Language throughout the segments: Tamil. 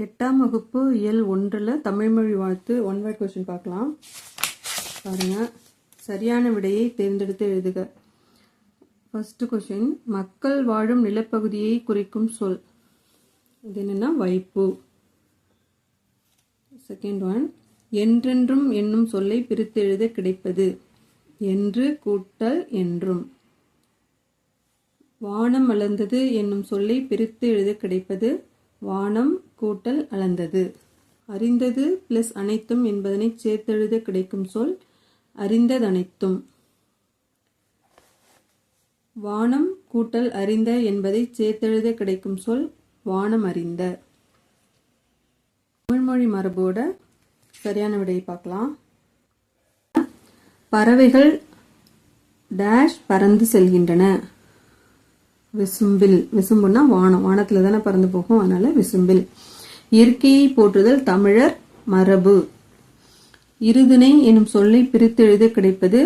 8ஆம் வகுப்பு இயல் 1ல் தமிழ்மொழி வாழ்த்து ஒன் வேர்ட் கொஸ்டின் பார்க்கலாம். பாருங்க, சரியான விடையை தேர்ந்தெடுத்து எழுதுக. ஃபர்ஸ்ட் கொஸ்டின், மக்கள் வாழும் நிலப்பகுதியை குறிக்கும் சொல். இது என்னன்னா வைப்பு. செகண்ட் ஒன், என்றென்றும் என்னும் சொல்லை பிரித்து எழுத கிடைப்பது. என்று கூட்டல் என்றும். வானம் அளந்தது என்னும் சொல்லை பிரித்து எழுத கிடைப்பது. வானம் கூட்டல் அளந்தது. அறிந்தது பிளஸ் அனைத்தும் என்பதனை சேர்த்தெழுத கிடைக்கும் சொல் அறிந்ததனைத்தும். வானம் கூட்டல் அறிந்த என்பதை சேர்த்தெழுத கிடைக்கும் சொல் வானம் அறிந்த. தமிழ்மொழி மரபோட சரியான விடையை பார்க்கலாம். பறவைகள் டேஷ் பறந்து செல்கின்றன. விசும்பில். விசும்புன்னா வானம், வானத்துல தானே பறந்து போகும், அதனால விசும்பில். இயற்கையை போற்றுதல் தமிழர் மரபு. இருதிணை எனும் சொல்லை பிரித்து எழுத கிடைப்பது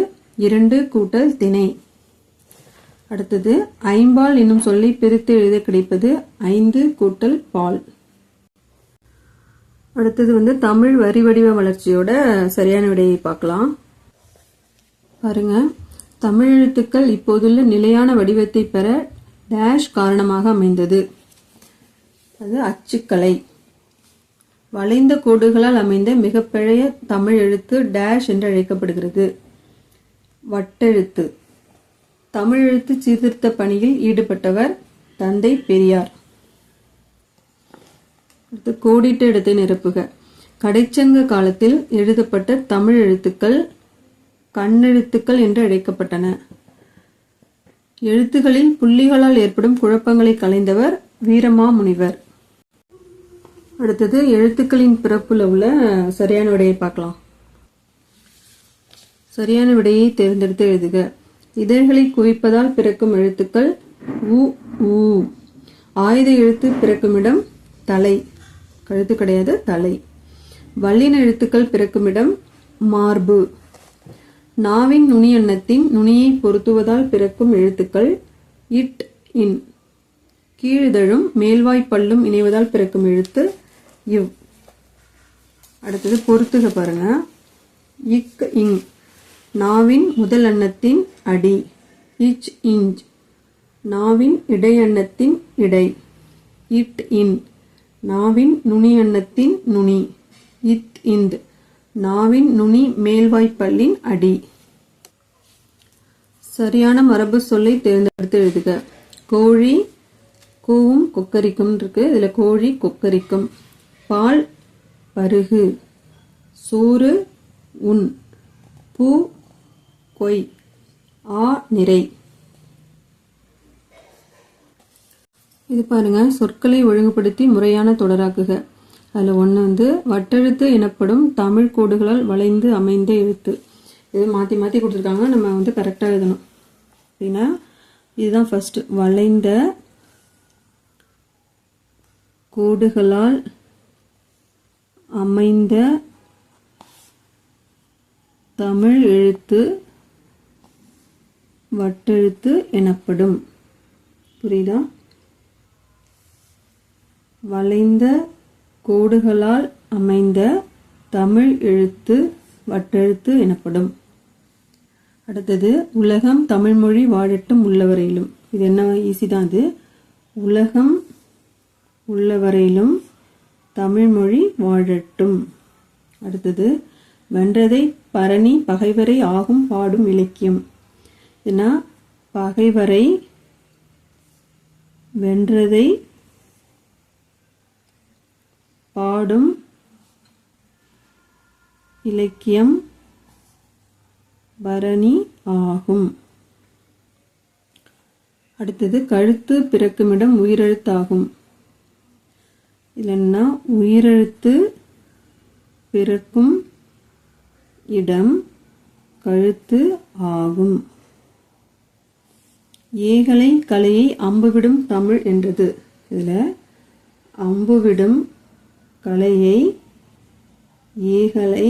இரண்டு கூட்டல் திணை. அடுத்தது, ஐம்பால் என்னும் சொல்லை பிரித்து எழுத கிடைப்பது ஐந்து கூட்டல் பால். அடுத்தது தமிழ் வரி வடிவ வளர்ச்சியோட சரியான விடையை பார்க்கலாம். பாருங்க, தமிழ் எழுத்துக்கள் இப்போதுள்ள நிலையான வடிவத்தை பெற டேஷ் காரணமாக அமைந்தது. அது அச்சுக்கலை. வளைந்த கோடுகளால் அமைந்த மிக பழைய தமிழ் எழுத்து டேஷ் என்று அழைக்கப்படுகிறது. வட்டெழுத்து. தமிழ் எழுத்து சீர்திருத்த பணியில் ஈடுபட்டவர் தந்தை பெரியார். அடுத்து, கோடிட்ட இடத்தை நிரப்புக. கடைச்சங்க காலத்தில் எழுதப்பட்ட தமிழ் எழுத்துக்கள் கண்ணெழுத்துக்கள் என்று அழைக்கப்பட்டன. எழுத்துகளில் புள்ளிகளால் ஏற்படும் குழப்பங்களை களைந்தவர் வீரமாமுனிவர். அடுத்தது, எழுத்துக்களின் பிறப்புல உள்ள சரியான விடையை பார்க்கலாம். சரியான விடையை தேர்ந்தெடுத்து எழுதுக. இதழ்களை குவிப்பதால் பிறக்கும் எழுத்துக்கள் உ ஊ. ஆயுத எழுத்து பிறக்கும் இடம் தலை, கழுத்து கிடையாது, தலை. வல்லின எழுத்துக்கள் பிறக்கும் இடம் மார்பு. நாவின் நுனி அன்னத்தின் நுனியை பொருத்துவதால் பிறக்கும் எழுத்துக்கள் இட் இன். கீழிதழும் மேல்வாய்ப்பல்லும் இணைவதால் பிறக்கும் எழுத்து இவ். அடுத்தது, பொருத்துக பாருங்க. இக் இங். நாவின் முதல் அன்னத்தின் அடி இச் இஞ்ச். நாவின் இடை அன்னத்தின் இடை இட் இன். நாவின் நுனி அன்னத்தின் நுனி இத் இந்த். நாவின் நுனி மேல்வாய்ப்பல்லின் அடி. சரியான மரபு சொல்லை தேர்ந்தெடுத்து எழுதுக. கோழி கூவும் கொக்கரிக்கும் இருக்கு, இதுல கோழி கொக்கரிக்கும். பால் பருகு. சோறு உண். பூ கொய். ஆ நிறை. இது பாருங்க, சொற்களை ஒழுங்குபடுத்தி முறையான தொடராக்குக. அதில் ஒன்று வட்டெழுத்து எனப்படும் தமிழ் கோடுகளால் வளைந்து அமைந்த எழுத்து. இது மாற்றி மாற்றி கொடுத்துருக்காங்க, நம்ம கரெக்டாக எழுதணும். அப்படின்னா இதுதான் ஃபர்ஸ்ட். வளைந்த கோடுகளால் அமைந்த தமிழ் எழுத்து வட்டெழுத்து எனப்படும். புரியுதா? வளைந்த கோடுகளால் அமைந்த தமிழ் எழுத்து வட்டெழுத்து எனப்படும். அடுத்தது, உலகம் தமிழ்மொழி வாழட்டும் உள்ளவரையிலும். இது என்ன, ஈஸி தான் இது. உலகம் உள்ளவரையிலும் தமிழ்மொழி வாழட்டும். அடுத்தது, வென்றதை பரணி பகைவரை ஆகும் பாடும் இலக்கியம். ஏன்னா பகைவரை வென்றதை பாடும் இலக்கியம் பரணி ஆகும். அடுத்தது, கழுத்து பிறக்குமிடம் உயிரெழுத்தாகும். இல்லைன்னா உயிரெழுத்து பிறக்கும் இடம் கழுத்து ஆகும். ஏகலை கலையை அம்புவிடும் தமிழ் என்றது. இதுல அம்புவிடும் கலையை ஏகலை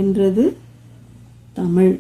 என்றது தமிழ்.